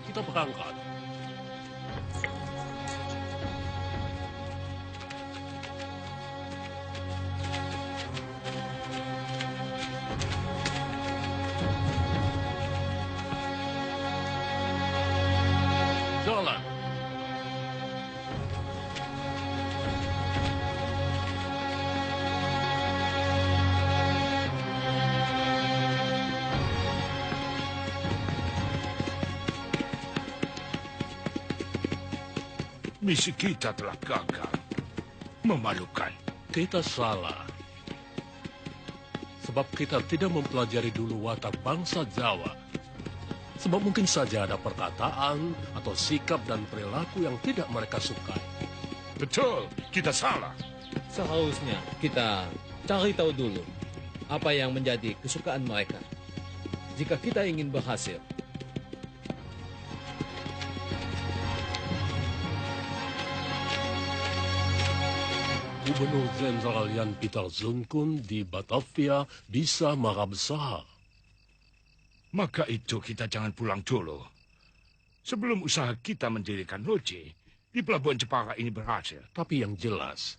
kita berangkat. Jalan. Misi kita telah gagal. Memalukan. Kita salah. Sebab kita tidak mempelajari dulu watak bangsa Jawa. Sebab mungkin saja ada perkataan atau sikap dan perilaku yang tidak mereka sukai. Betul, kita salah. Seharusnya kita cari tahu dulu apa yang menjadi kesukaan mereka. Jika kita ingin berhasil, Gubernur Jenderal Jan Pieter Zonkun di Batavia bisa marah besar. Maka itu kita jangan pulang dulu. Sebelum usaha kita mendirikan loji di Pelabuhan Jepara ini berhasil. Tapi yang jelas,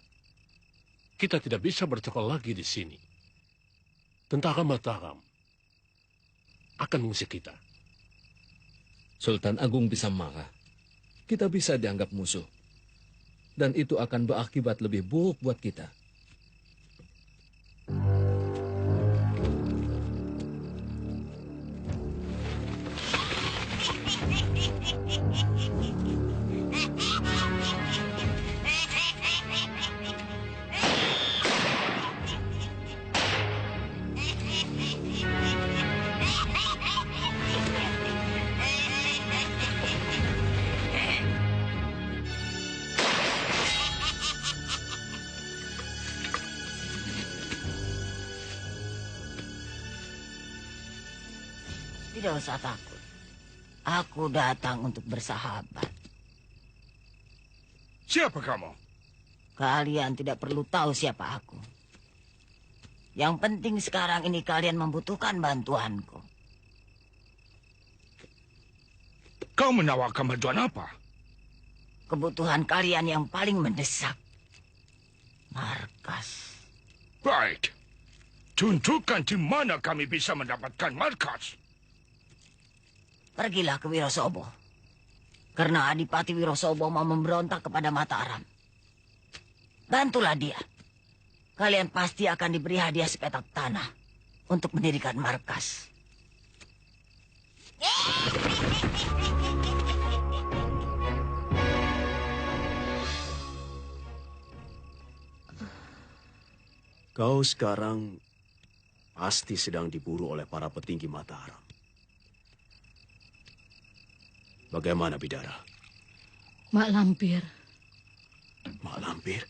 kita tidak bisa bercokol lagi di sini. Tentara Mataram akan mengusir kita. Sultan Agung bisa marah. Kita bisa dianggap musuh. Dan itu akan berakibat lebih buruk buat kita. Tidak usah takut. Aku datang untuk bersahabat. Siapa kamu? Kalian tidak perlu tahu siapa aku. Yang penting sekarang ini kalian membutuhkan bantuanku. Kau menawarkan bantuan apa? Kebutuhan kalian yang paling mendesak. Markas. Baik. Tunjukkan di mana kami bisa mendapatkan markas. Pergilah ke Wirosobo. Karena Adipati Wirosobo mau memberontak kepada Mataram. Bantulah dia. Kalian pasti akan diberi hadiah sepetak tanah untuk mendirikan markas. Kau sekarang pasti sedang diburu oleh para petinggi Mataram. Bagaimana, Bidara? Mak Lampir. Mak Lampir?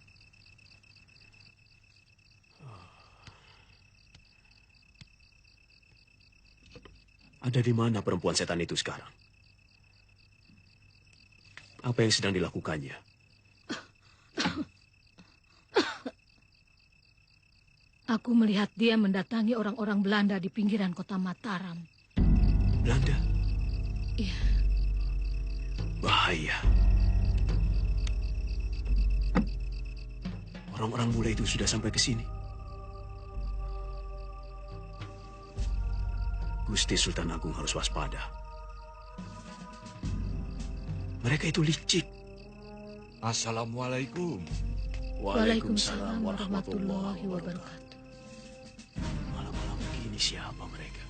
Ada di mana perempuan setan itu sekarang? Apa yang sedang dilakukannya? Aku melihat dia mendatangi orang-orang Belanda di pinggiran kota Mataram. Belanda? Iya. Bahaya. Orang-orang bule itu sudah sampai ke sini. Gusti Sultan Agung harus waspada. Mereka itu licik. Assalamualaikum. Waalaikumsalam warahmatullahi wabarakatuh. Malam-malam begini siapa mereka?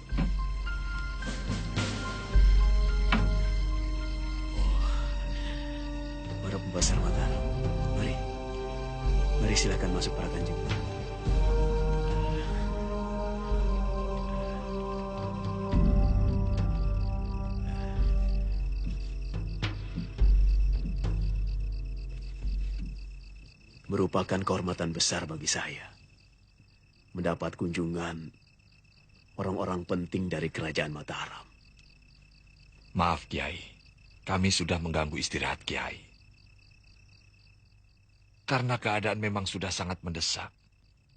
Para pembesar Mataram. Mari. Mari silakan masuk para kanjeng. Merupakan kehormatan besar bagi saya. Mendapat kunjungan orang-orang penting dari kerajaan Mataram. Maaf, Kiai. Kami sudah mengganggu istirahat Kiai. Karena keadaan memang sudah sangat mendesak.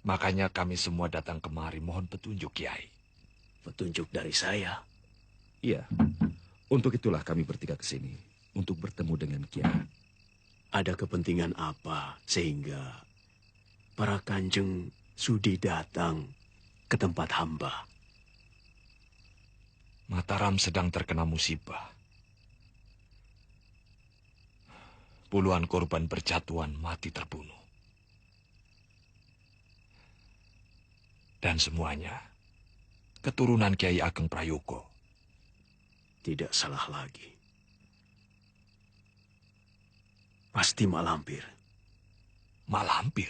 Makanya kami semua datang kemari mohon petunjuk, Kiai. Petunjuk dari saya? Iya, Untuk itulah kami bertiga ke sini, untuk bertemu dengan Kiai. Ada kepentingan apa sehingga para kanjeng sudi datang ke tempat hamba? Mataram sedang terkena musibah. Puluhan korban berjatuhan mati terbunuh. Dan semuanya keturunan Kiai Ageng Prayogo. Tidak salah lagi. Pasti Mak Lampir. Mak Lampir?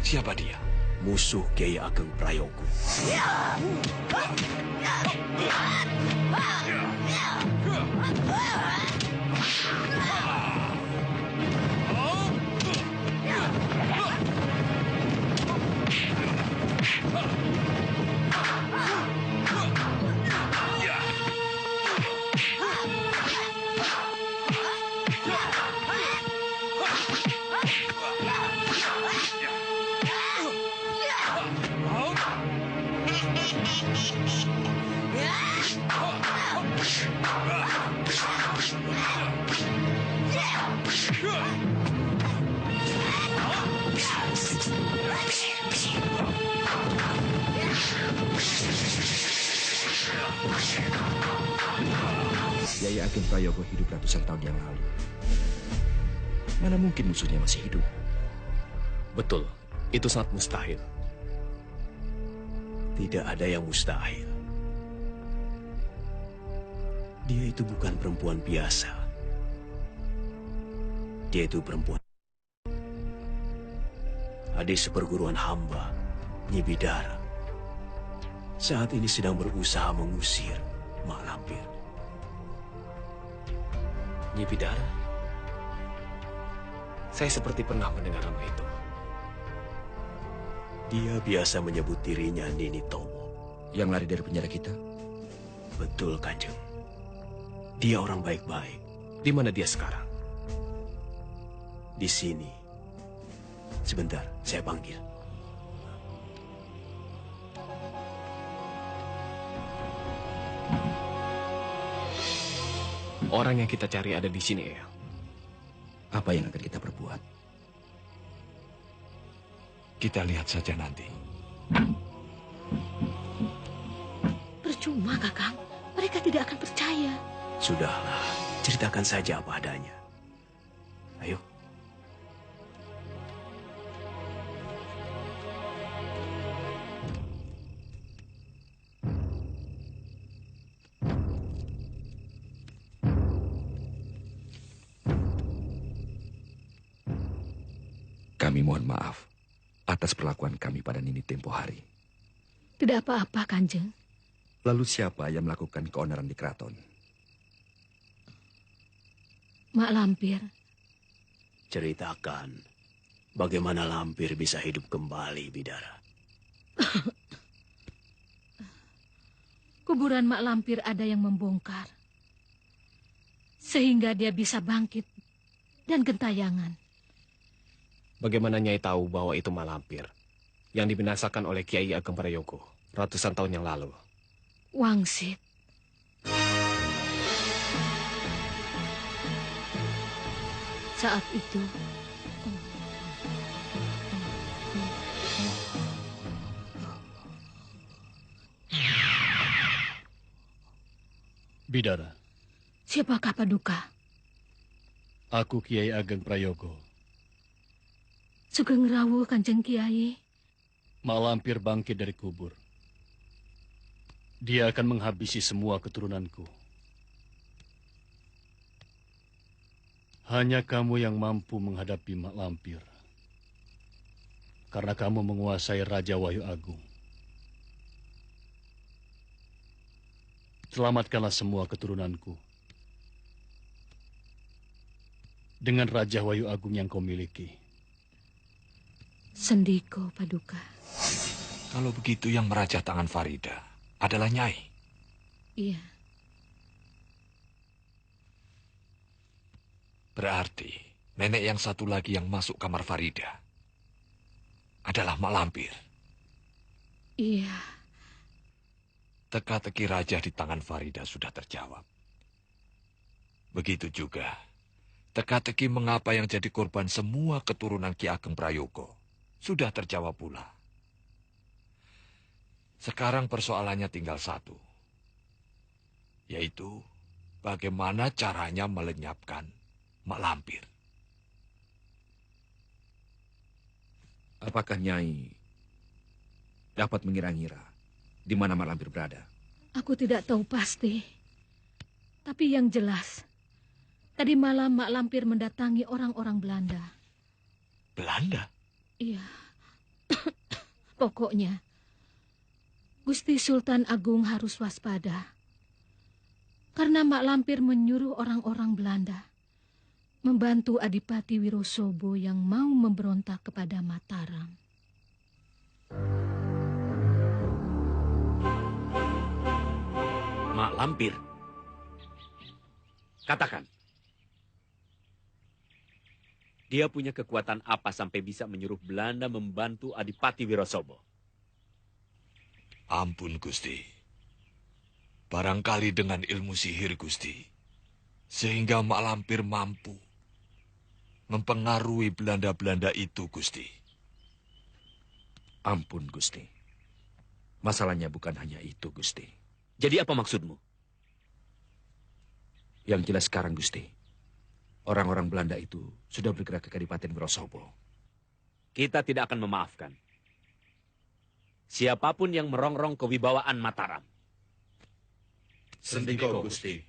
Siapa dia? Musuh Kiai Ageng Prayogo. Kiai Ageng Prayogo hidup ratusan tahun yang lalu. Mana mungkin musuhnya masih hidup? Betul, itu sangat mustahil. Tidak ada yang mustahil. Dia itu bukan perempuan biasa. Dia itu perempuan adik seperguruan hamba, Nyi Bidara. Saat ini sedang berusaha mengusir Mak Lampir. Nyi Bidara? Saya seperti pernah mendengar nama itu. Dia biasa menyebut dirinya Nini Towo. Yang lari dari penjara kita? Betul, Kanjeng. Dia orang baik-baik. Di mana dia sekarang? Di sini. Sebentar, saya panggil. Orang yang kita cari ada di sini, Eyang. Apa yang akan kita perbuat? Kita lihat saja nanti. Percuma, Kakang. Mereka tidak akan percaya. Sudahlah, ceritakan saja apa adanya. Ayo. Kami mohon maaf atas perlakuan kami pada Nini tempo hari. Tidak apa-apa, Kanjeng. Lalu siapa yang melakukan keonaran di keraton? Mak Lampir. Ceritakan bagaimana Lampir bisa hidup kembali, Bidara. Kuburan Mak Lampir ada yang membongkar. Sehingga dia bisa bangkit dan gentayangan. Bagaimana Nyai tahu bahwa itu Mak Lampir yang dibinasakan oleh Kiai Ageng Prayogo ratusan tahun yang lalu? Wangsit. Saat itu, Bidara, siapakah Paduka? aku Kiai Ageng Prayogo. Sugeng Rawuh, Kanjeng Kiai. Mak Lampir bangkit dari kubur. Dia akan menghabisi semua keturunanku. Hanya kamu yang mampu menghadapi Mak Lampir. Karena kamu menguasai Raja Wahyu Agung. Selamatkanlah semua keturunanku. Dengan Raja Wahyu Agung yang kau miliki. Sendiko, Paduka. Kalau begitu yang merajah tangan Farida adalah Nyai. Iya. Berarti nenek yang satu lagi yang masuk kamar Farida adalah Mak Lampir. Iya. teka-teki raja di tangan Farida sudah terjawab. Begitu juga, teka-teki mengapa yang jadi korban semua keturunan Ki Ageng Prayogo sudah terjawab pula. Sekarang persoalannya tinggal satu, yaitu bagaimana caranya melenyapkan Mak Lampir. Apakah Nyai dapat mengira-ngira di mana Mak Lampir berada? Aku tidak tahu pasti. Tapi yang jelas, tadi malam Mak Lampir mendatangi orang-orang Belanda. Belanda? Iya. Pokoknya, Gusti Sultan Agung harus waspada. Karena Mak Lampir menyuruh orang-orang Belanda membantu Adipati Wirosobo yang mau memberontak kepada Mataram. Mak Lampir. Katakan. Dia punya kekuatan apa sampai bisa menyuruh Belanda membantu Adipati Wirosobo? Ampun, Gusti. Barangkali dengan ilmu sihir, Gusti. Sehingga Mak Lampir mampu mempengaruhi Belanda-Belanda itu, Gusti. Ampun, Gusti. Masalahnya bukan hanya itu, Gusti. Jadi apa maksudmu? Yang jelas sekarang, Gusti, orang-orang Belanda itu sudah bergerak ke Kadipaten Wirosobo. Kita tidak akan memaafkan siapapun yang merongrong kewibawaan Mataram. Sendiko, Gusti.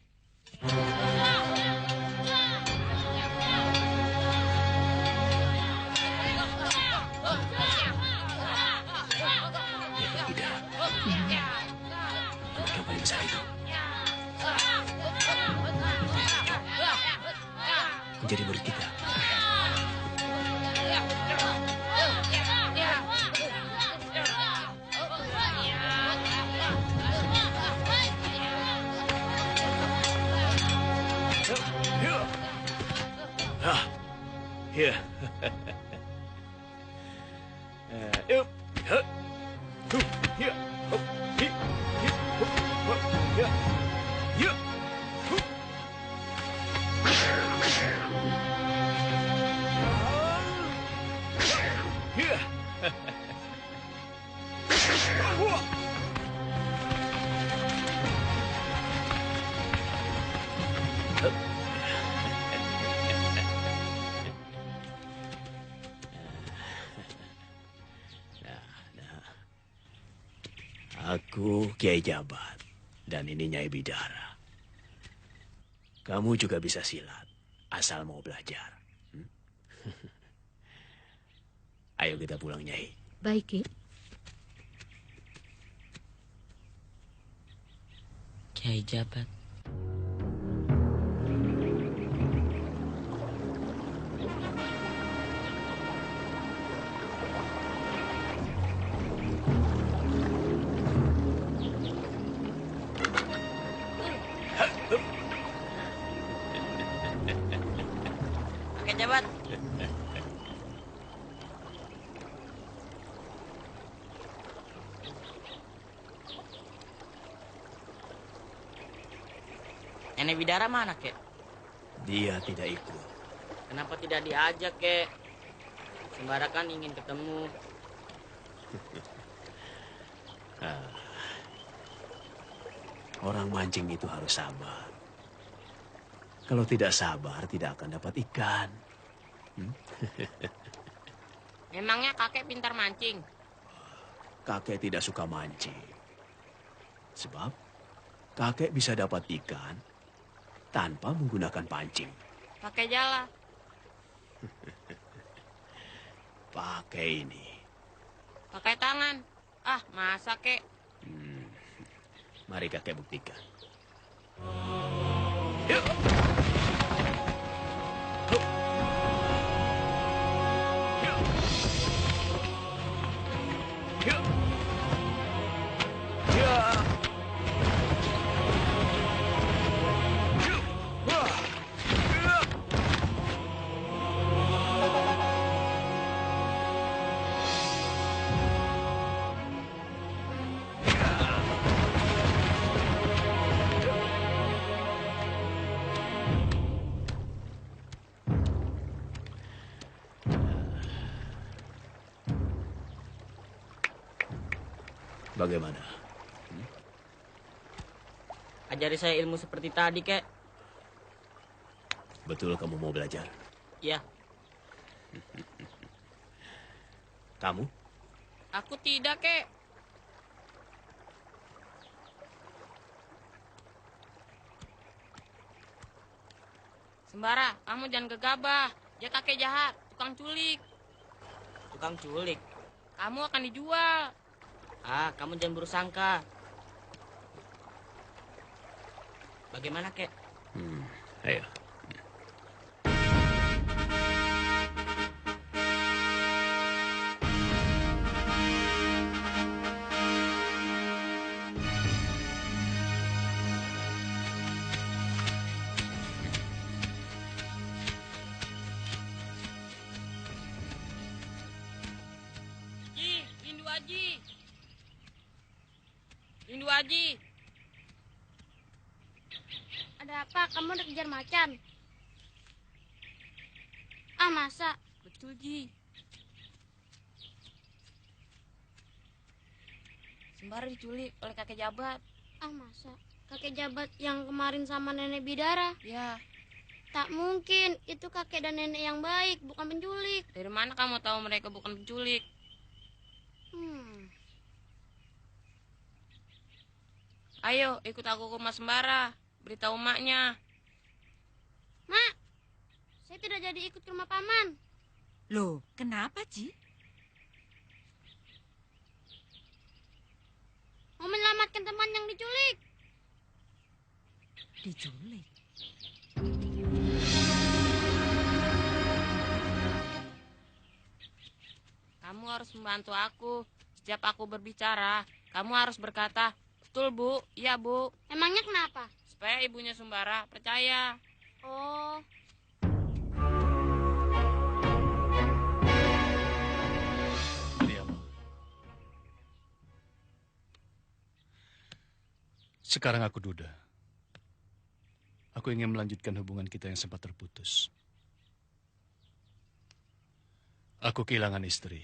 Menjadi murid kita. Ya. Aku Kiai Jabat, dan ini Nyai Bidara. Kamu juga bisa silat, asal mau belajar. Ayo kita pulang, Nyai. Baik, Ki. Kiai Jabat. Pakai Jabat. Nenek Bidara mana, Kek? Dia tidak ikut. Kenapa tidak diajak, Kek? Sembara kan ingin ketemu. Orang mancing itu harus sabar. Kalau tidak sabar, tidak akan dapat ikan. Memangnya kakek pintar mancing? Kakek tidak suka mancing. Sebab kakek bisa dapat ikan tanpa menggunakan pancing. Pakai jala. Pakai ini. Pakai tangan. Ah, masa, Kek? Mari kakek buktikan. Bagaimana? Ajari saya ilmu seperti tadi, kek. Betul kamu mau belajar? Ya, Kamu? aku tidak, kek. Sembara, kamu jangan gegabah. Dia kakek jahat, tukang culik. Tukang culik? Kamu akan dijual. Ah, kamu jangan bersangka. Bagaimana, kek? Ayo. Ji, Lindu Aji. Lindu Aji. Ada apa? Kamu udah kejar macan? Ah, masa? Betul, Ji. Sembara diculik oleh kakek jabat. Ah, masa? Kakek jabat yang kemarin sama nenek Bidara? Ya, Tak mungkin. Itu kakek dan nenek yang baik, bukan penculik. dari mana kamu tahu mereka bukan penculik? Ayo, ikut aku ke rumah Sembara. Beritahu maknya. Mak, saya tidak jadi ikut ke rumah paman. Loh, kenapa, Ji? Mau menyelamatkan teman yang diculik. Diculik? Kamu harus membantu aku. Setiap aku berbicara, kamu harus berkata, betul, Bu. Iya, Bu. Emangnya kenapa? Supaya ibunya Sembara percaya. Oh, Diam. Sekarang aku duda. Aku ingin melanjutkan hubungan kita yang sempat terputus. Aku kehilangan istri.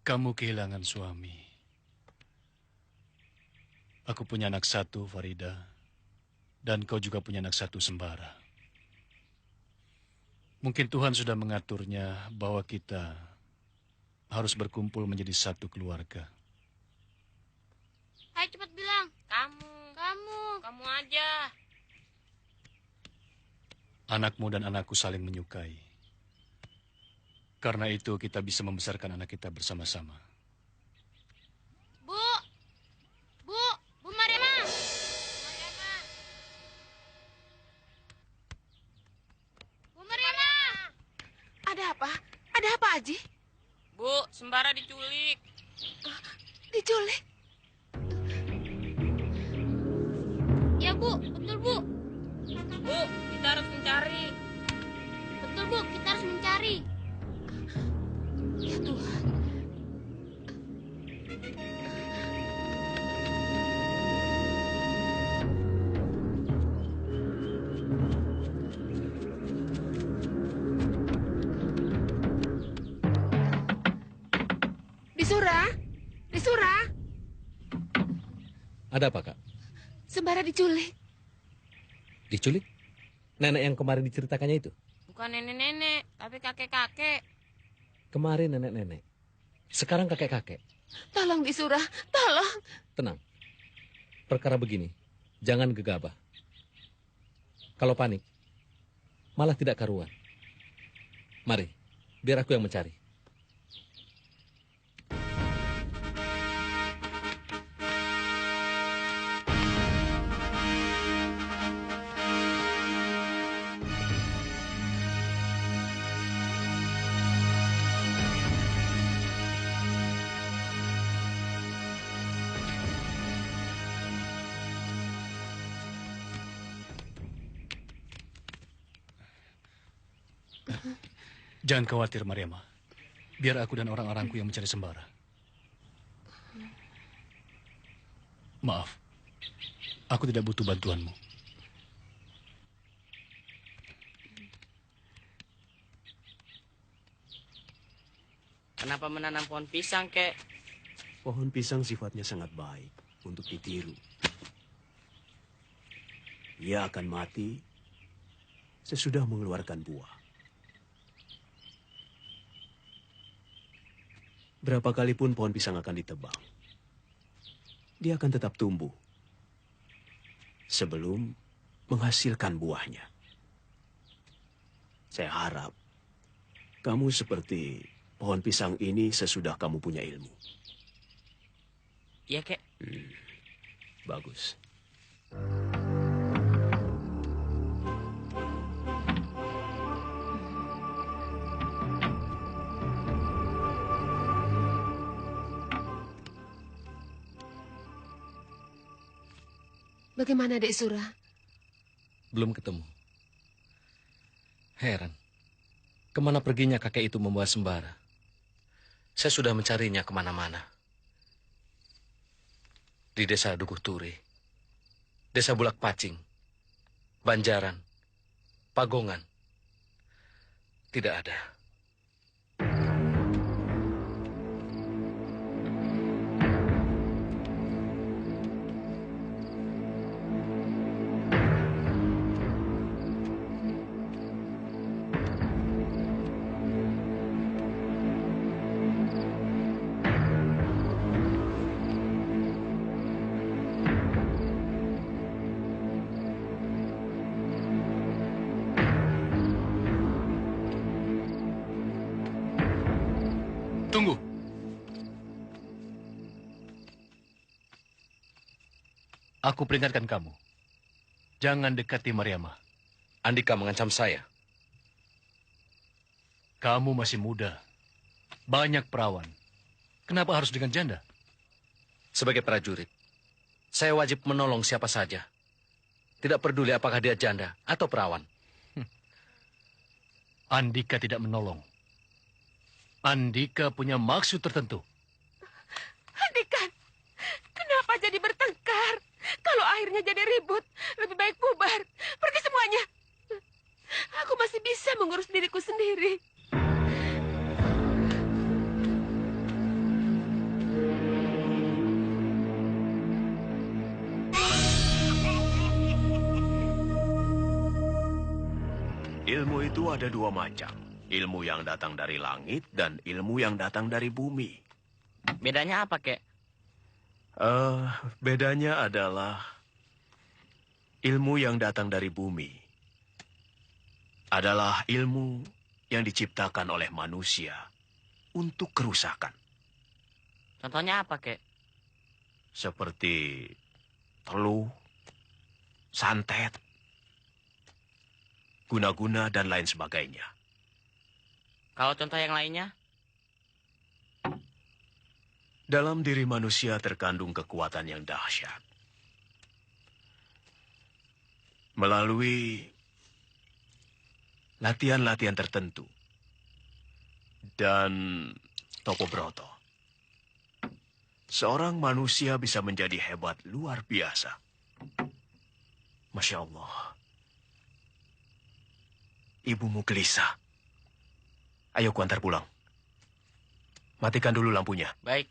Kamu kehilangan suami. Aku punya anak satu, Farida. Dan kau juga punya anak satu, Sembara. Mungkin Tuhan sudah mengaturnya bahwa kita harus berkumpul menjadi satu keluarga. ayo cepat bilang. Kamu aja. Anakmu dan anakku saling menyukai. Karena itu kita bisa membesarkan anak kita bersama-sama. Bu Mariama. Bu Mariama. Ada apa? Ada apa, Aji? Bu, Sembara diculik. Diculik? Ya, Bu, betul, Bu. Bu, kita harus mencari. Betul, Bu, kita harus mencari. Ya Tuhan. Disura. Ada apa, Kak? Sembara diculik. Diculik? Nenek yang kemarin diceritakannya itu? Bukan nenek-nenek, tapi kakek-kakek. Kemarin nenek-nenek. Sekarang kakek-kakek. Tolong Disura, tolong. Tenang. Perkara begini, jangan gegabah. Kalau panik, malah tidak karuan. Mari, biar aku yang mencari. Jangan khawatir, Mariama. Biar aku dan orang-orangku yang mencari Sembara. Maaf, aku tidak butuh bantuanmu. Kenapa menanam pohon pisang, kek? Pohon pisang sifatnya sangat baik untuk ditiru. Ia akan mati sesudah mengeluarkan buah. Berapa kali pun pohon pisang akan ditebang, dia akan tetap tumbuh sebelum menghasilkan buahnya. Saya harap kamu seperti pohon pisang ini sesudah kamu punya ilmu. Iya, Kek. Bagus. Bagaimana, Dek Sura? Belum ketemu. Heran. Kemana perginya kakek itu membawa sembara? Saya sudah mencarinya kemana-mana. Di desa Dukuh Turi, desa Bulak Pacing, Banjaran, Pagongan. Tidak ada. Tunggu. Aku peringatkan kamu. Jangan dekati Mariamah. Andika mengancam saya. Kamu masih muda. Banyak perawan. Kenapa harus dengan janda? Sebagai prajurit, saya wajib menolong siapa saja. Tidak peduli apakah dia janda atau perawan. Andika tidak menolong. Andika punya maksud tertentu. Andika, kenapa jadi bertengkar? Kalau akhirnya jadi ribut, lebih baik bubar. Pergi semuanya. Aku masih bisa mengurus diriku sendiri. Ilmu itu ada dua macam. Ilmu yang datang dari langit dan ilmu yang datang dari bumi. Bedanya apa, Kek? Bedanya adalah ilmu yang datang dari bumi adalah ilmu yang diciptakan oleh manusia untuk kerusakan. Contohnya apa, Kek? Seperti teluh, santet, guna-guna, dan lain sebagainya. Kalau contoh yang lainnya? Dalam diri manusia terkandung kekuatan yang dahsyat. Melalui latihan-latihan tertentu dan Topo Broto, seorang manusia bisa menjadi hebat luar biasa. Masya Allah. Ibumu gelisah. Ayo kuantar pulang. Matikan dulu lampunya. Baik.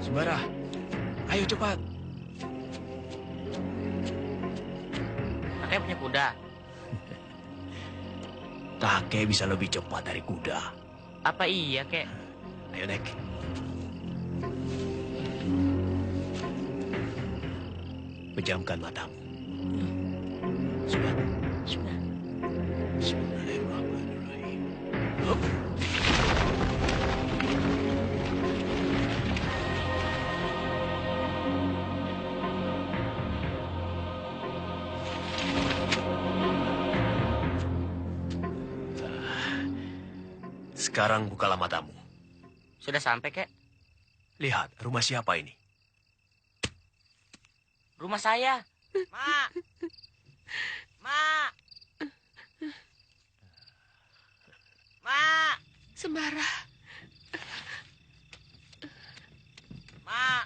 Sembara, ayo cepat. Kakek punya kuda. Kakek bisa lebih cepat dari kuda. Apa iya, Kek? Ayo naik. Pejamkan matamu. Sudah. Sudah. Bismillahirrahmanirrahim. Sekarang bukalah matamu. Sudah sampai, Kek? Lihat, rumah siapa ini? Rumah saya. Mak. Mak. Mak. Sembara. Mak.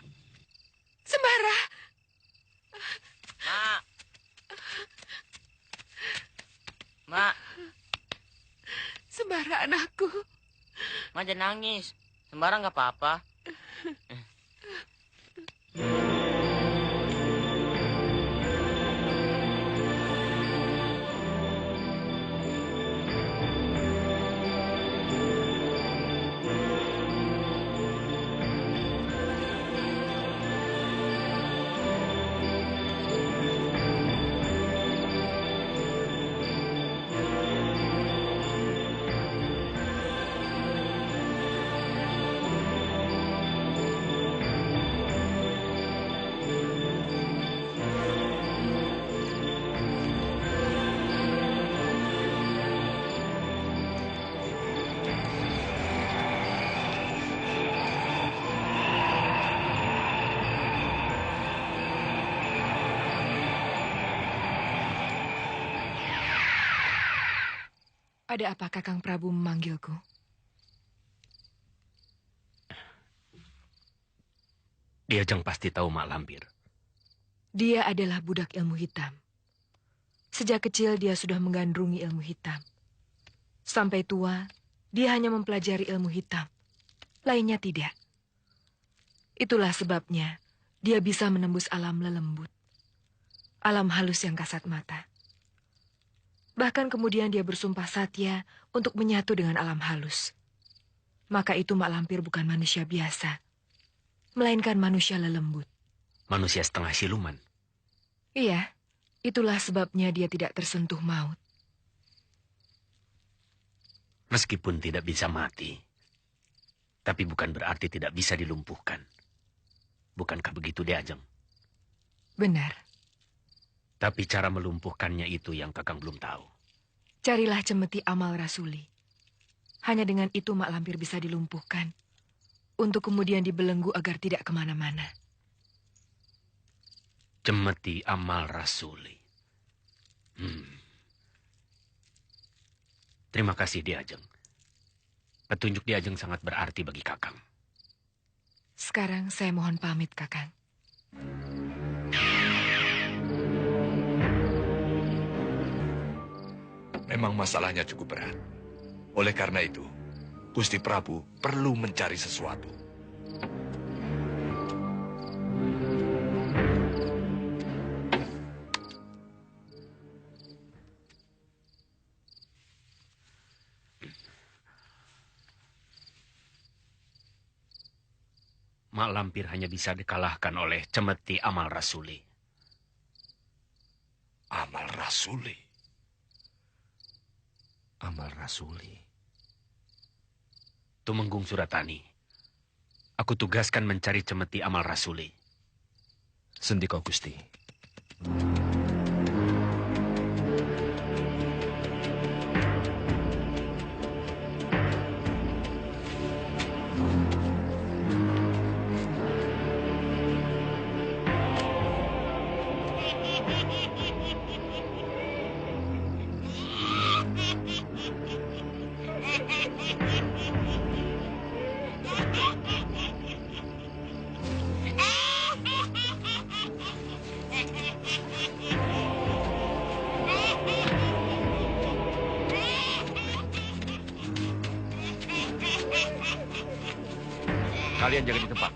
Sembara. Mak. anakku. Ma jangan nangis. Sembarang nggak apa-apa. Ada apa Kakang Prabu memanggilku? Diajeng pasti tahu Mak Lampir. Dia adalah budak ilmu hitam. Sejak kecil dia sudah menggandrungi ilmu hitam. Sampai tua, dia hanya mempelajari ilmu hitam. Lainnya tidak. Itulah sebabnya dia bisa menembus alam lelembut. Alam halus yang kasat mata. Bahkan kemudian dia bersumpah satya untuk menyatu dengan alam halus. Maka itu Mak Lampir bukan manusia biasa, melainkan manusia lelembut. Manusia setengah siluman. Iya, itulah sebabnya dia tidak tersentuh maut. Meskipun tidak bisa mati, tapi bukan berarti tidak bisa dilumpuhkan. Bukankah begitu, Diajeng? Benar. Tapi cara melumpuhkannya itu yang Kakang belum tahu. Carilah cemeti amal rasuli. Hanya dengan itu Mak Lampir bisa dilumpuhkan. Untuk kemudian dibelenggu agar tidak kemana-mana. Cemeti amal rasuli. Terima kasih, Diajeng. Petunjuk Diajeng sangat berarti bagi Kakang. Sekarang saya mohon pamit, Kakang. Memang masalahnya cukup berat. Oleh karena itu, Gusti Prabu perlu mencari sesuatu. Mak Lampir hanya bisa dikalahkan oleh cemeti amal rasuli. Amal rasuli? Amal rasuli. Tumenggung Suratani. Aku tugaskan mencari cemeti amal rasuli. Sendi kau, Gusti. Kalian jaga di tempat.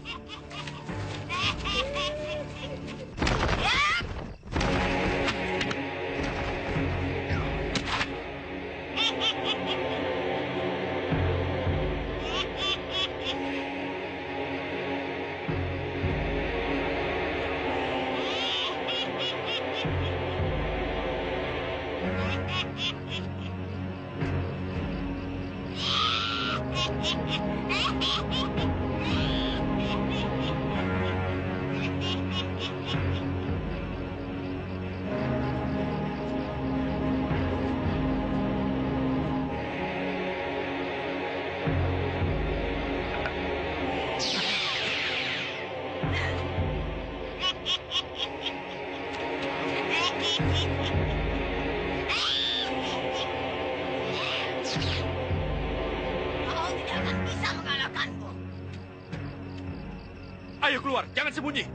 Ayo keluar, jangan sembunyi.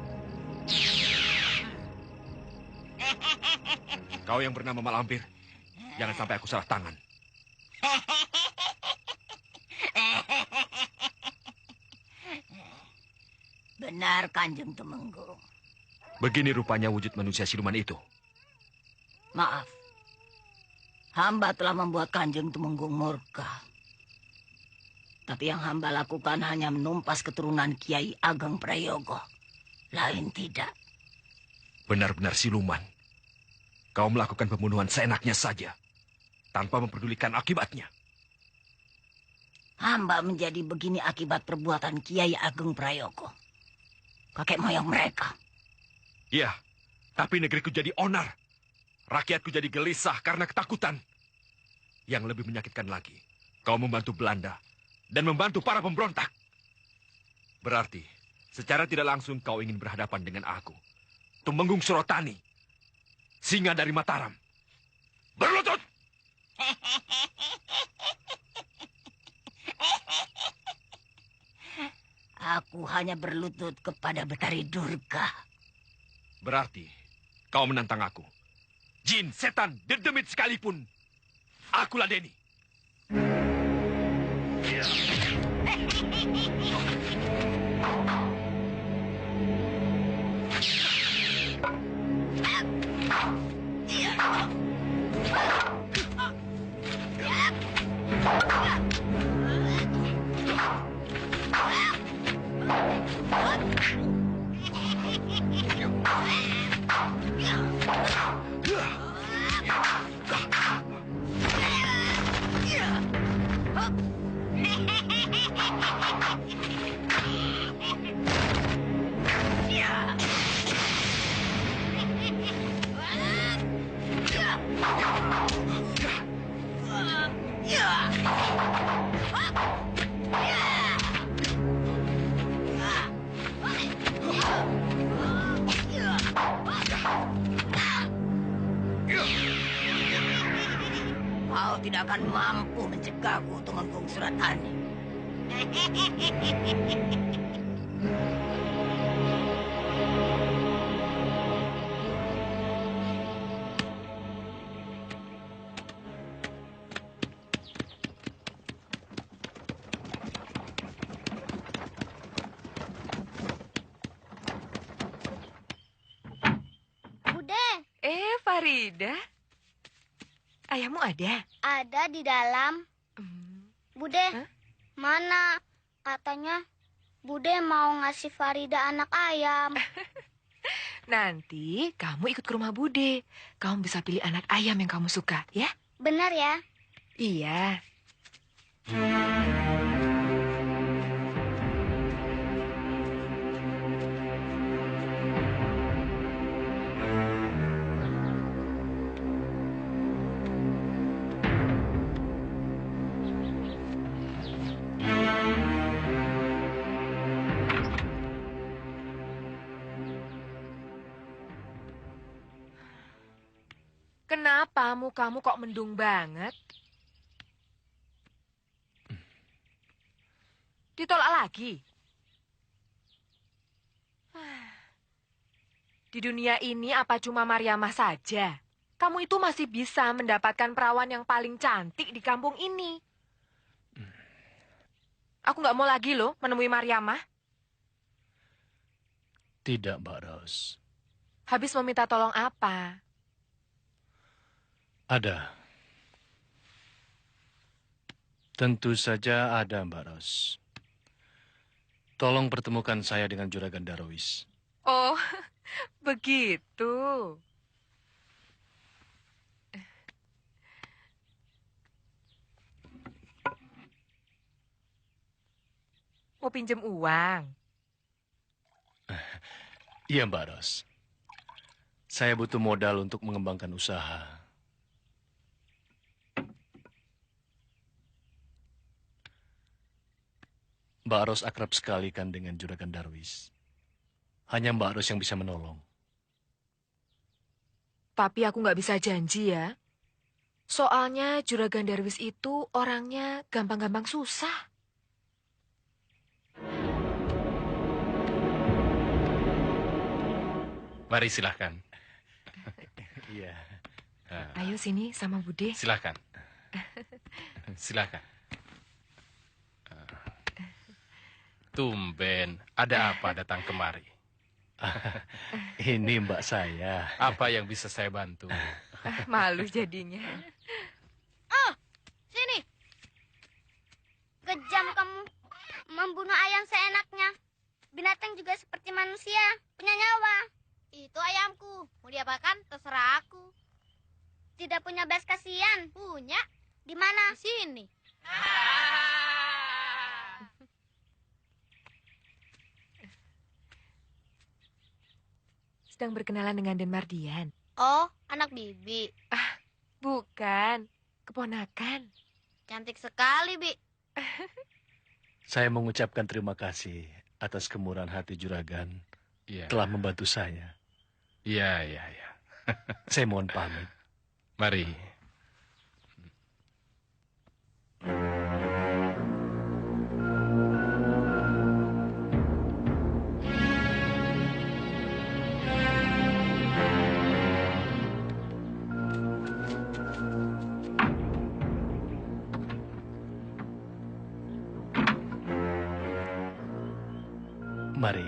Kau yang bernama Mak Lampir, jangan sampai aku salah tangan. Benar, Kanjeng Tumenggung. Begini rupanya wujud manusia siluman itu. Maaf. Hamba telah membuat Kanjeng Tumenggung murka. Tapi yang hamba lakukan hanya menumpas keturunan Kiai Ageng Prayogo. Lain tidak. Benar-benar siluman. Kau melakukan pembunuhan seenaknya saja. Tanpa memperdulikan akibatnya. Hamba menjadi begini akibat perbuatan Kiai Ageng Prayogo. Kakek moyang mereka. Iya, tapi negeriku jadi onar. Rakyatku jadi gelisah karena ketakutan. Yang lebih menyakitkan lagi, kau membantu Belanda dan membantu para pemberontak. Berarti, secara tidak langsung kau ingin berhadapan dengan aku. Tumenggung Surotani, singa dari Mataram. Berlutut! Aku hanya berlutut kepada Betari Durga. Berarti kau menantang aku. Jin, setan, dedemit sekalipun. Aku ladeni. Kau tidak akan mampu mencegahku, Tumenggung Surotani. Bude. Farida. Ayahmu ada? Ada di dalam. Bude, mana? Katanya Bude mau ngasih Farida anak ayam. Nanti kamu ikut ke rumah Bude. Kamu bisa pilih anak ayam yang kamu suka, ya? Benar ya? Iya. Kenapa mukamu kok mendung banget? Ditolak lagi? Di dunia ini apa cuma Mariamah saja? Kamu itu masih bisa mendapatkan perawan yang paling cantik di kampung ini. Aku nggak mau lagi loh menemui Mariamah. Tidak, Mbak Ros. Habis meminta tolong apa? Ada. Tentu saja ada, Mbak Ros. Tolong pertemukan saya dengan Juragan Darwis. Oh, begitu. Mau pinjam uang? Iya, Mbak Ros. Saya butuh modal untuk mengembangkan usaha. Mbak Ros akrab sekali kan dengan Juragan Darwis. Hanya Mbak Ros yang bisa menolong. Tapi aku nggak bisa janji ya. Soalnya Juragan Darwis itu orangnya gampang-gampang susah. Mari silahkan. Iya. Ayo sini sama Bude. Silahkan. Silahkan. Tumben, ada apa datang kemari? Ini mbak saya. Apa yang bisa saya bantu? Malu jadinya. Oh, sini. Kejam kamu membunuh ayam seenaknya. Binatang juga seperti manusia, punya nyawa. Itu ayamku. Mau diapakan? Terserah aku. Tidak punya belas kasihan. Punya. Di mana? Di sini. Sedang berkenalan dengan Den Mardian. Oh, anak bibi. Bukan, keponakan. Cantik sekali, Bi. Saya mengucapkan terima kasih atas kemurahan hati juragan telah membantu saya. Iya. Saya mohon pamit. Mari. Mari.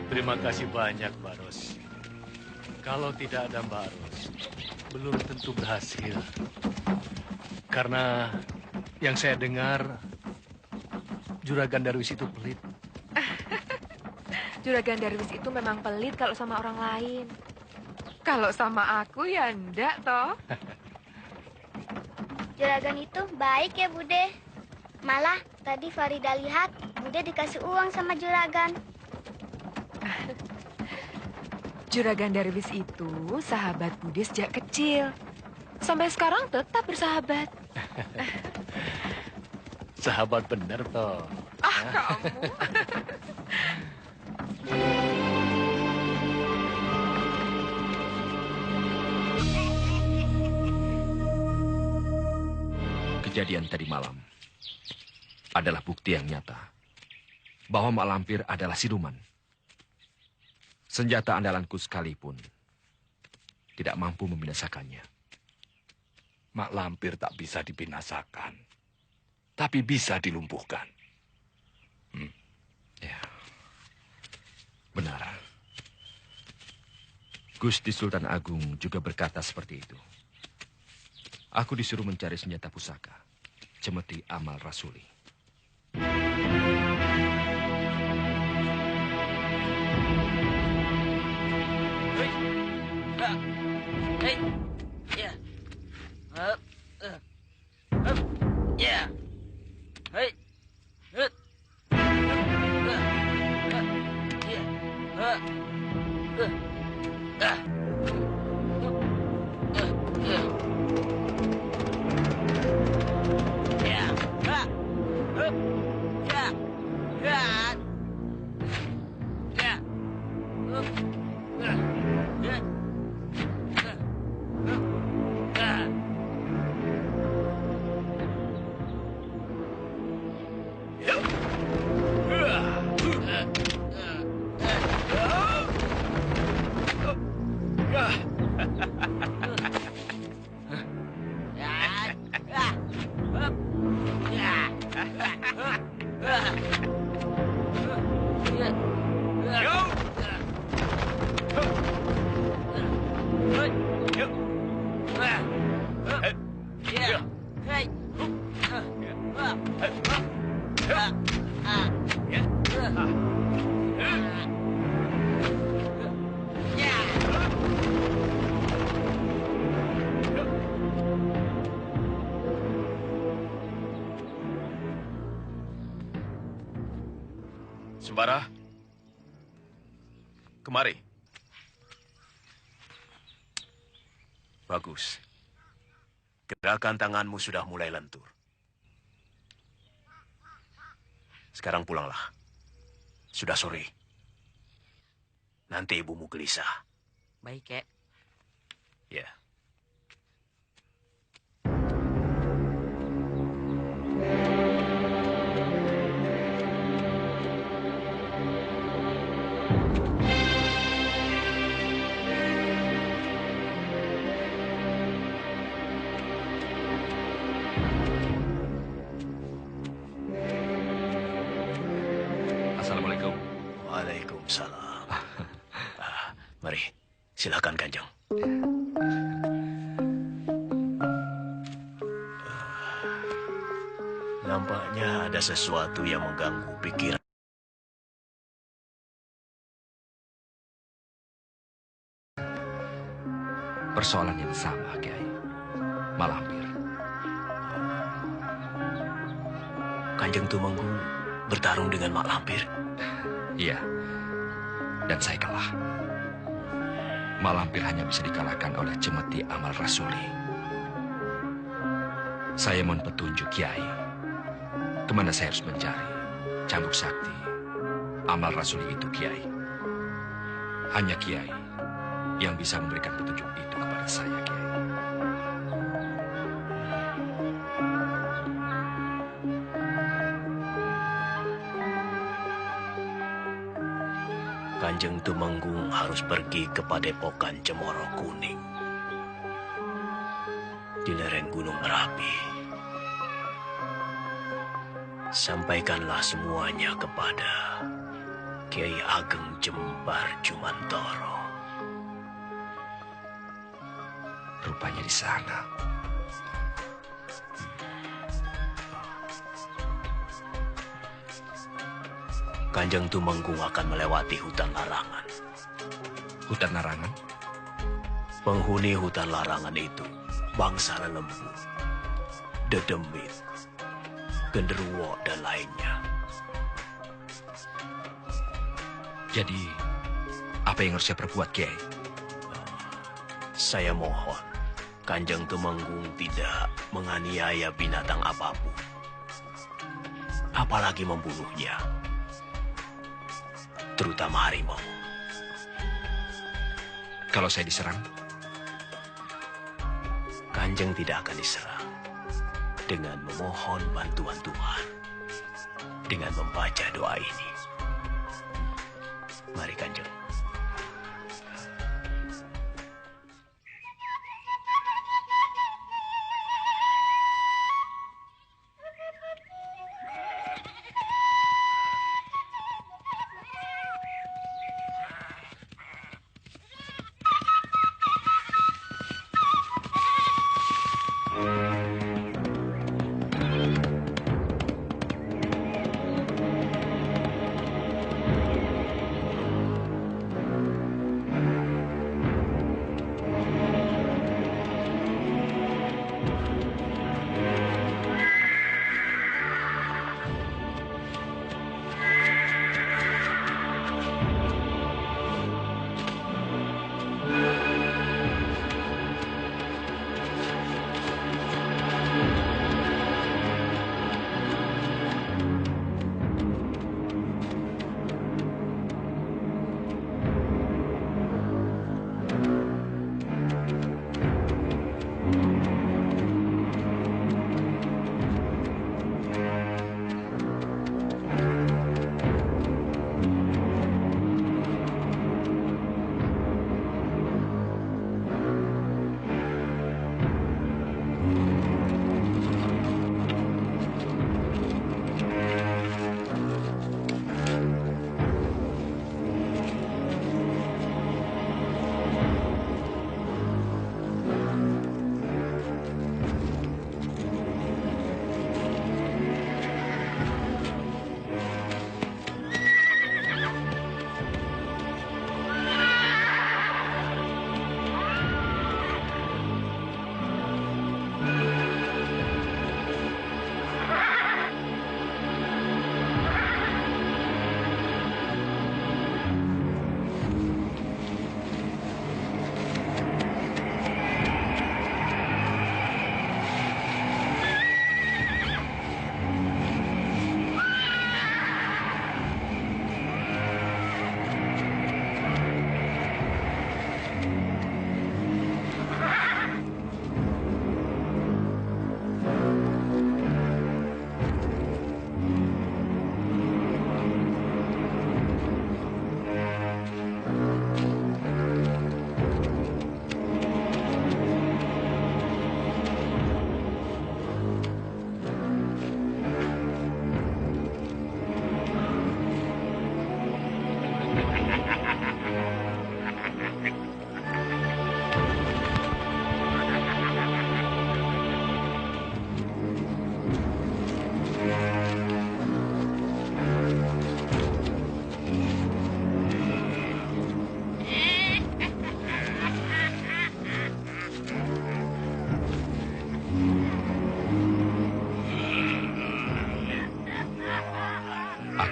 Terima kasih banyak, Mbak Ros. Kalau tidak ada Mbak Ros, belum tentu berhasil. Karena yang saya dengar, Juragan Darwis itu pelit. Juragan Darwis itu memang pelit kalau sama orang lain. Kalau sama aku ya enggak, toh. Juragan itu baik ya, Bude. Malah tadi Farida lihat Bude dikasih uang sama Juragan. Juragan Darwis itu sahabat Bude sejak kecil. Sampai sekarang tetap bersahabat. Sahabat bener, toh. Kamu. Kejadian tadi malam adalah bukti yang nyata bahwa Mak Lampir adalah siluman. Senjata andalanku sekalipun tidak mampu membinasakannya. Mak Lampir tak bisa dibinasakan, tapi bisa dilumpuhkan. Ya, benar. Gusti Sultan Agung juga berkata seperti itu. Aku disuruh mencari senjata pusaka, cemeti amal rasuli. Sembara, kemari. Bagus. Gerakan tanganmu sudah mulai lentur. Sekarang pulanglah. Sudah sore. Nanti ibumu gelisah. Baik, Kek. Ya. Waalaikumsalam. Mari, silakan Kanjeng. Nampaknya ada sesuatu yang mengganggu pikiran. Persoalan yang sama, Kiai. Malampir. Kanjeng Tumenggung bertarung dengan Mak Lampir. Iya. Dan saya kalah. Malampir hanya bisa dikalahkan oleh Cemeti Amal Rasuli. Saya mohon petunjuk, Kiai. Kemana saya harus mencari cambuk sakti Amal Rasuli itu, Kiai? Hanya Kiai yang bisa memberikan petunjuk itu kepada saya, Kiai. Kanjeng Tumenggung harus pergi ke Padepokan Cemoro Kuning di lereng Gunung Merapi. Sampaikanlah semuanya kepada Kiai Ageng Jembar Jumantoro. Rupanya di sana. Kanjeng Tumenggung akan melewati hutan larangan. Hutan larangan? Penghuni hutan larangan itu bangsa lembu, dedemit, genderuwo, dan lainnya. Jadi, apa yang harus saya perbuat, Kiai? Saya mohon, Kanjeng Tumenggung tidak menganiaya binatang apapun, apalagi membunuhnya, terutama harimau. Kalau saya diserang? Kanjeng tidak akan diserang dengan memohon bantuan Tuhan, dengan membaca doa ini. Mari Kanjeng.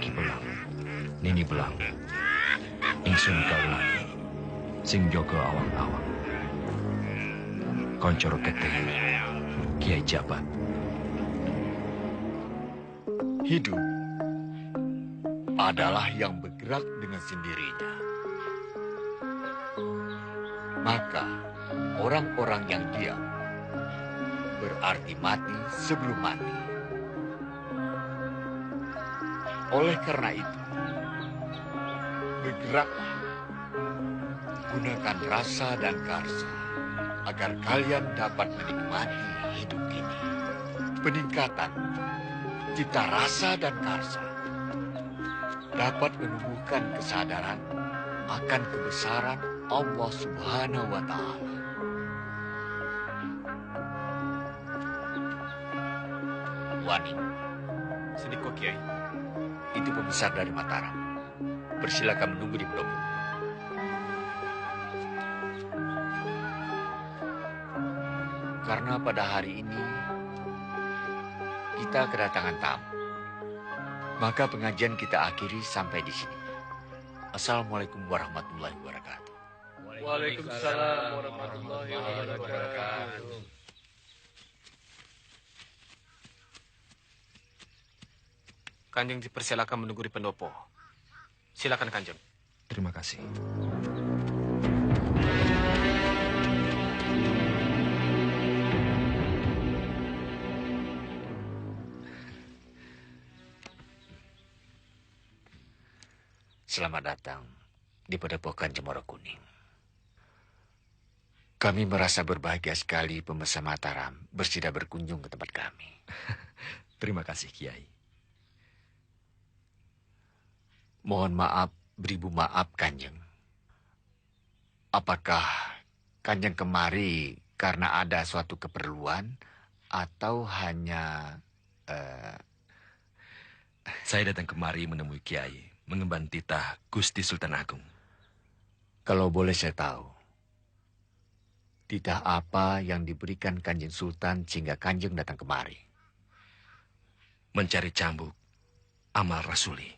Kaki belang, Nini belang, ingsun kaulah, sing jaga awang-awang. Koncor getih, Kiai Jabat. Hidup adalah yang bergerak dengan sendirinya. Maka orang-orang yang diam berarti mati sebelum mati. Oleh karena itu, bergeraklah, gunakan rasa dan karsa agar kalian dapat menikmati hidup ini. Peningkatan cita rasa dan karsa dapat menumbuhkan kesadaran akan kebesaran Allah Subhanahu wa Ta'ala. Wani, Sendiko Kiai. itu pembesar dari Mataram. Persilakan menunggu di pendopo. Karena pada hari ini kita kedatangan tamu, maka pengajian kita akhiri sampai di sini. Assalamualaikum warahmatullahi wabarakatuh. Waalaikumsalam warahmatullahi wabarakatuh. Kanjeng dipersilakan menunggu di pendopo. Silakan Kanjeng. Terima kasih. Selamat datang di Padepokan Cemoro Kuning. Kami merasa berbahagia sekali pembesar Mataram bersedia berkunjung ke tempat kami. Terima kasih, Kiai. Mohon maaf, beribu maaf, Kanjeng. Apakah Kanjeng kemari karena ada suatu keperluan atau hanya... Saya datang kemari menemui Kiai, mengemban titah Gusti Sultan Agung. Kalau boleh saya tahu, titah apa yang diberikan Kanjeng Sultan sehingga Kanjeng datang kemari? Mencari cambuk amal rasuli.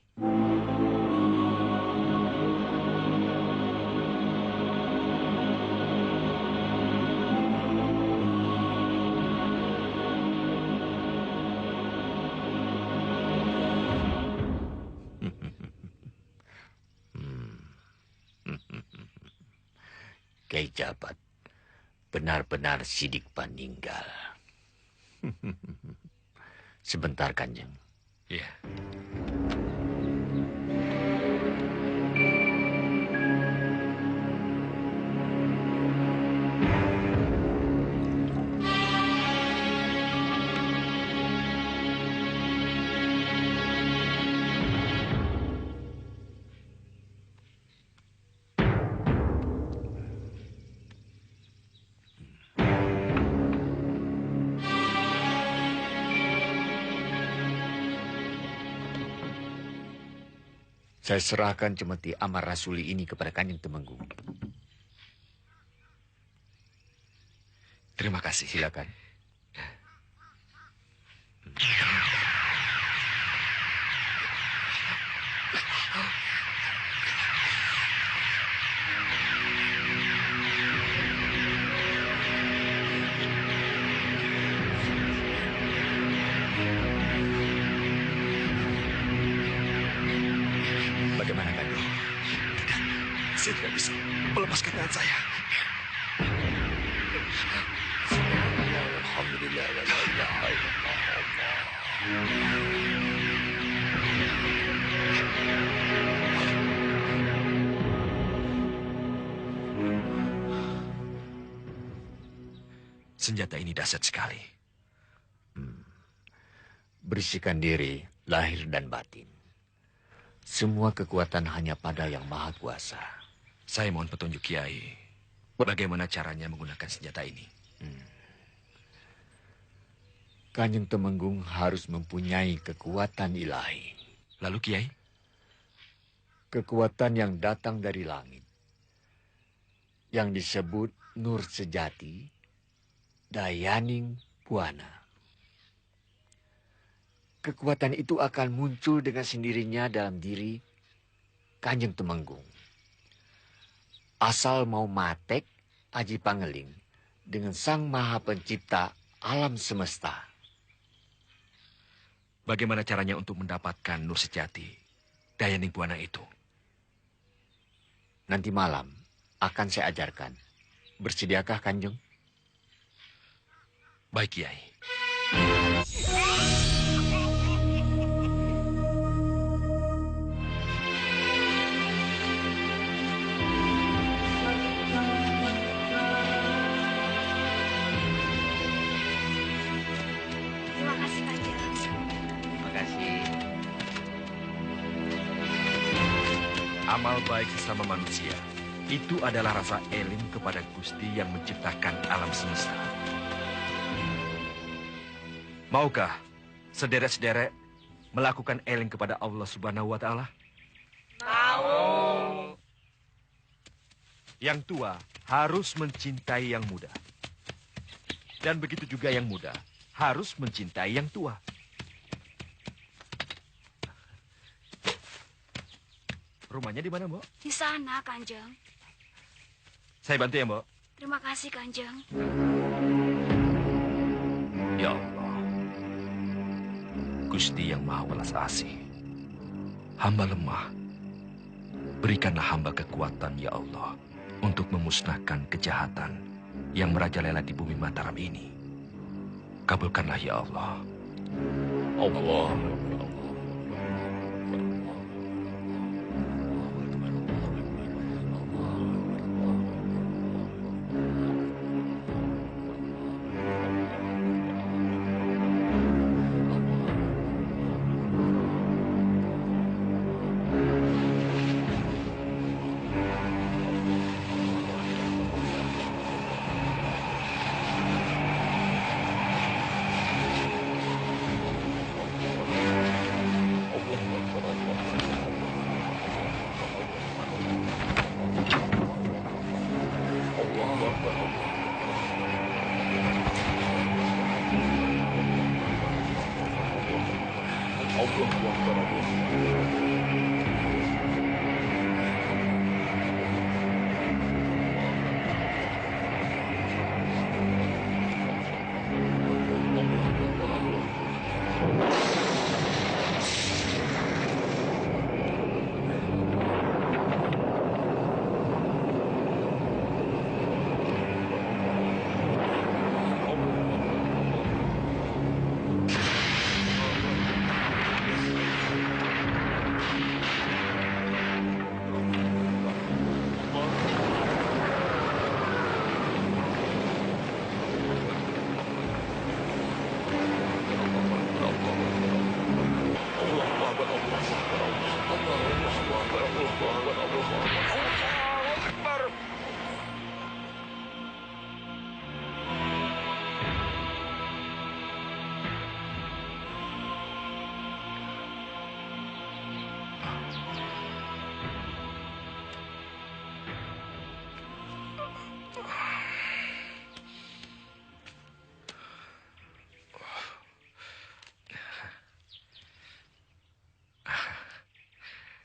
Kiai Jabat benar-benar sidik paninggal. Sebentar, Kanjeng. Iya. Saya serahkan cemeti amar rasuli ini kepada Kanjeng Temenggung. Terima kasih. Silakan. Bagaimana, Kanjeng? Saya tidak bisa melepaskan tangan saya. Alhamdulillah, la ilaha illallah. Senjata ini dahsyat sekali. Bersihkan diri, lahir dan batin. Semua kekuatan hanya pada Yang Maha Kuasa. Saya mohon petunjuk Kiai. Bagaimana caranya menggunakan senjata ini? Kanjeng Temenggung harus mempunyai kekuatan ilahi. Lalu Kiai? Kekuatan yang datang dari langit. Yang disebut Nur Sejati, Dayaning Buana. kekuatan itu akan muncul dengan sendirinya dalam diri Kanjeng Temenggung. Asal mau matek aji pangeling dengan Sang Maha Pencipta alam semesta. Bagaimana caranya untuk mendapatkan nur sejati Dayaning Buana itu? Nanti malam akan saya ajarkan. Bersediakah Kanjeng? Baik, Kiai. Terima kasih, Kanjeng. Terima kasih. Amal baik sesama manusia itu adalah rasa eling kepada Gusti yang menciptakan alam semesta. Maukah sederet-sederet melakukan eling kepada Allah Subhanahu wa Ta'ala? Mau. Yang tua harus mencintai yang muda. Dan begitu juga yang muda harus mencintai yang tua. Rumahnya di mana, Mbok? Di sana, Kanjeng. Saya bantu ya, Mbok. Terima kasih, Kanjeng. Ya Allah, Gusti yang Maha Welas Asih, hamba lemah. Berikanlah hamba kekuatan, ya Allah, untuk memusnahkan kejahatan yang merajalela di bumi Mataram ini. Kabulkanlah, ya Allah. Allah.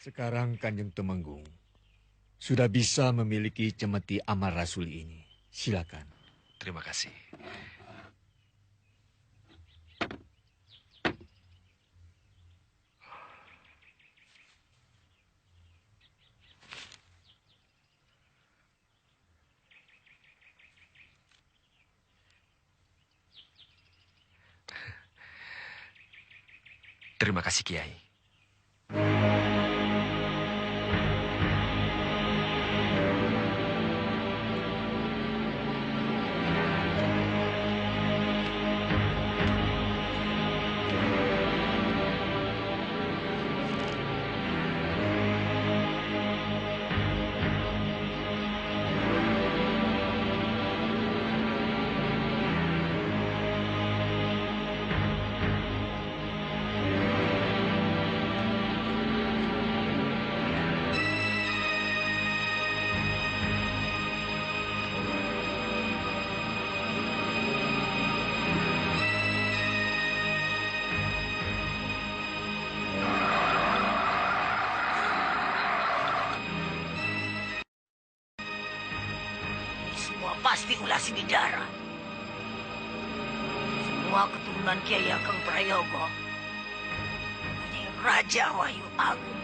Sekarang Kanjeng Temenggung sudah bisa memiliki cemeti amal rasul ini. Silakan. Terima kasih. Terima kasih, Kiai. Gusti Ulasi Bidara. Semua keturunan Kiai Ageng Prayogo ini Raja Wahyu Agung.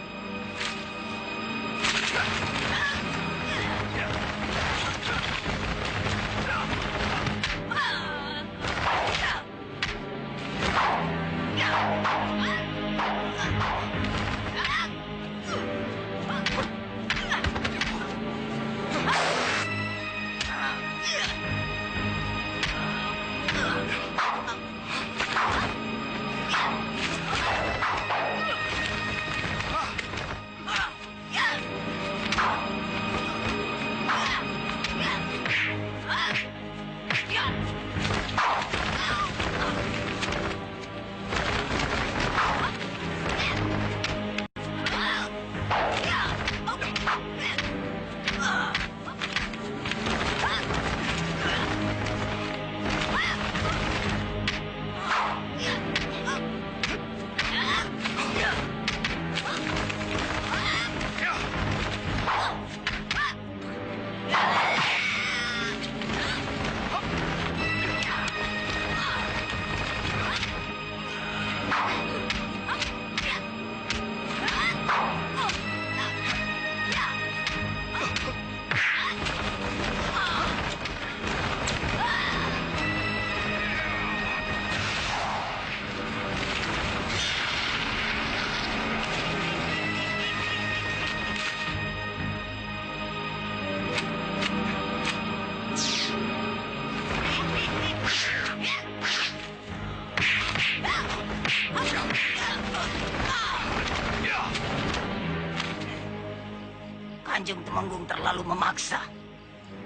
Kanjeng Temenggung terlalu memaksa.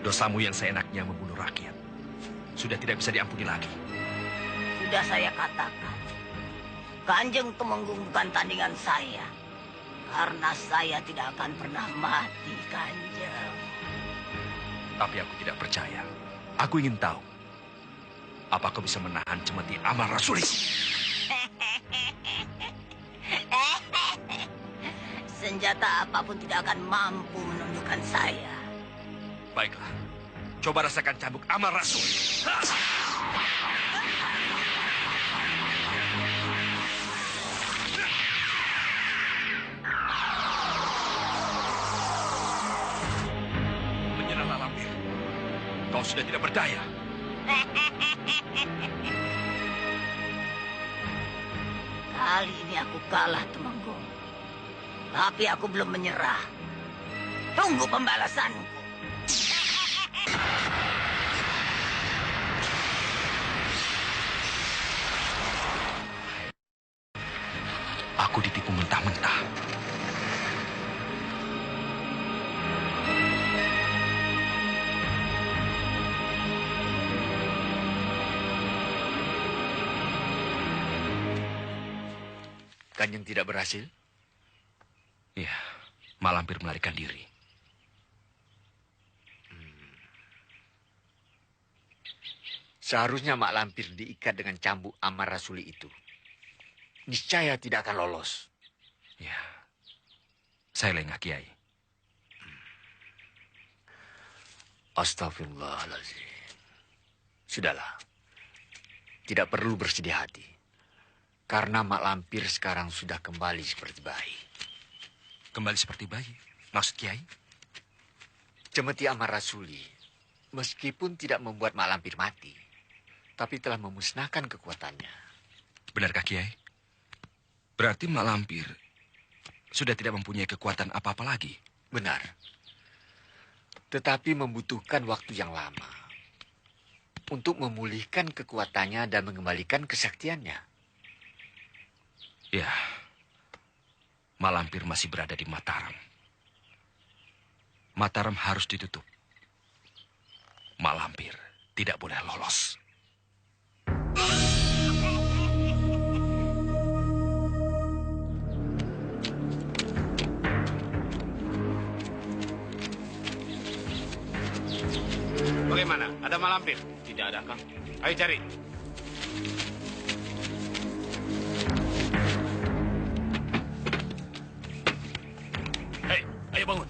Dosamu yang seenaknya membunuh rakyat sudah tidak bisa diampuni lagi. Sudah saya katakan, Kanjeng Temenggung bukan tandingan saya. Karena saya tidak akan pernah mati, Kanjeng. Tapi aku tidak percaya. Aku ingin tahu, apa kau bisa menahan cemeti Amar Rasuli? Senjata apapun tidak akan mampu menundukkan saya. Baiklah, coba rasakan cambuk Amar Rasuli. Menyerahlah lampir. Kau sudah tidak berdaya. Kali ini aku kalah, Temenggung. Tapi aku belum menyerah. Tunggu pembalasanku. Aku ditipu mentah-mentah. Kanjeng tidak berhasil? Ya, Malampir melarikan diri. Seharusnya Mak Lampir diikat dengan cambuk Amar Rasuli itu. Niscaya tidak akan lolos. Ya, saya lengah, Kiai. Astagfirullahaladzim. Sudahlah. Tidak perlu bersedih hati. Karena Mak Lampir sekarang sudah kembali seperti bayi. Kembali seperti bayi? Maksud Kiai? Cemeti Amar Rasuli, meskipun tidak membuat Mak Lampir mati, tapi telah memusnahkan kekuatannya. Benarkah Kiai? Berarti Mak Lampir sudah tidak mempunyai kekuatan apa-apa lagi? Benar. Tetapi membutuhkan waktu yang lama untuk memulihkan kekuatannya dan mengembalikan kesaktiannya. Ya, Malampir masih berada di Mataram. Mataram harus ditutup. Malampir tidak boleh lolos. Bagaimana? Ada Malampir? Tidak ada, Kang. Ayo cari. Hei, ayo bangun.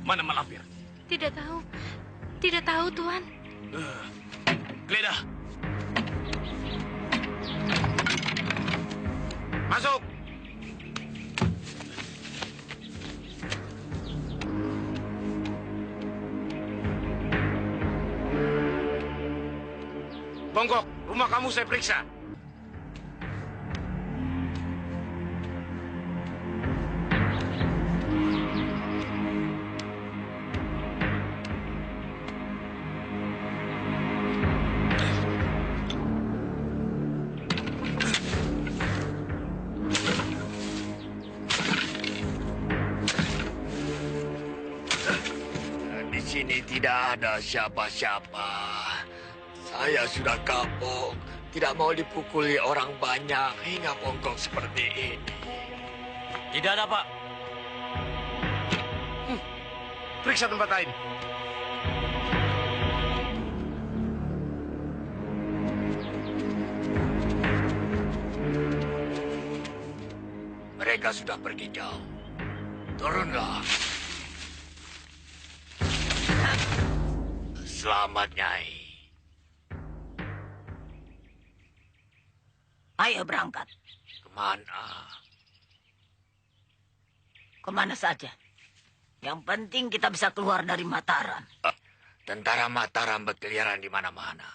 Mana Malampir? Tidak tahu. tidak tahu, Tuan. Geledah. Masuk. Bongkok, rumah kamu saya periksa. Di sini tidak ada siapa-siapa. Saya sudah kapok. Tidak mau dipukuli orang banyak hingga bongkok seperti ini. Tidak ada, Pak. Periksa tempat lain. Mereka sudah pergi jauh. Turunlah. Selamat, Nyai. Ayo berangkat. Kemana? Kemana saja. Yang penting kita bisa keluar dari Mataram. Tentara Mataram berkeliaran di mana-mana.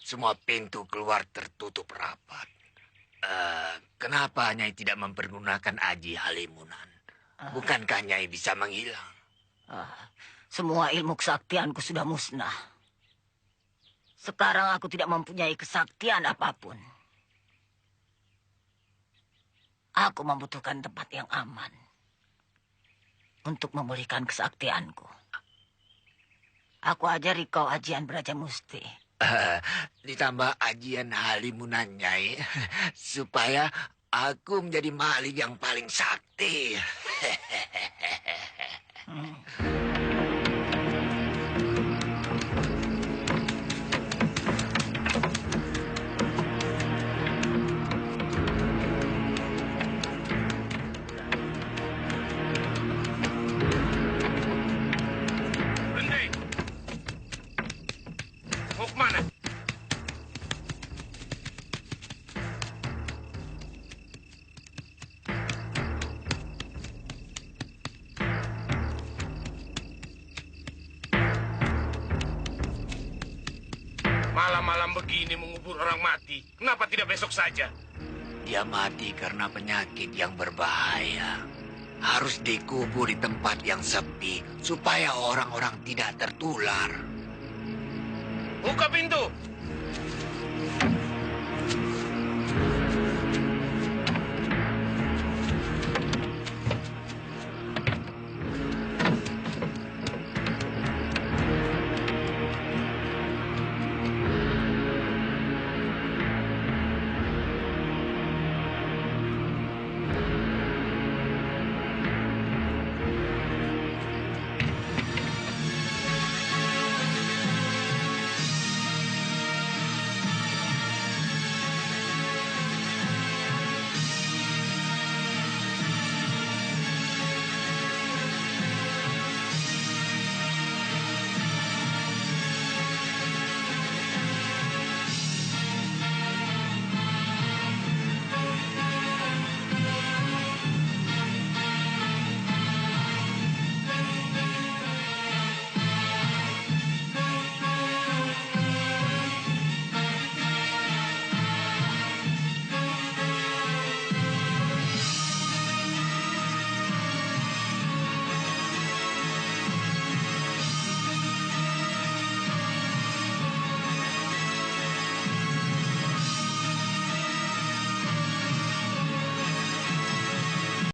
Semua pintu keluar tertutup rapat. Kenapa Nyai tidak mempergunakan Aji Halimunan? Bukankah Nyai bisa menghilang? Semua ilmu kesaktianku sudah musnah. Sekarang aku tidak mempunyai kesaktian apapun. Aku membutuhkan tempat yang aman untuk memulihkan kesaktianku. Aku ajari kau ajian Braja Musti. Ditambah ajian Halimunan, Nyai, supaya aku menjadi maling yang paling sakti. Mau kemana? Malam-malam begini mengubur orang mati. Kenapa tidak besok saja? Dia mati karena penyakit yang berbahaya. Harus dikubur di tempat yang sepi supaya orang-orang tidak tertular. Buka pintu.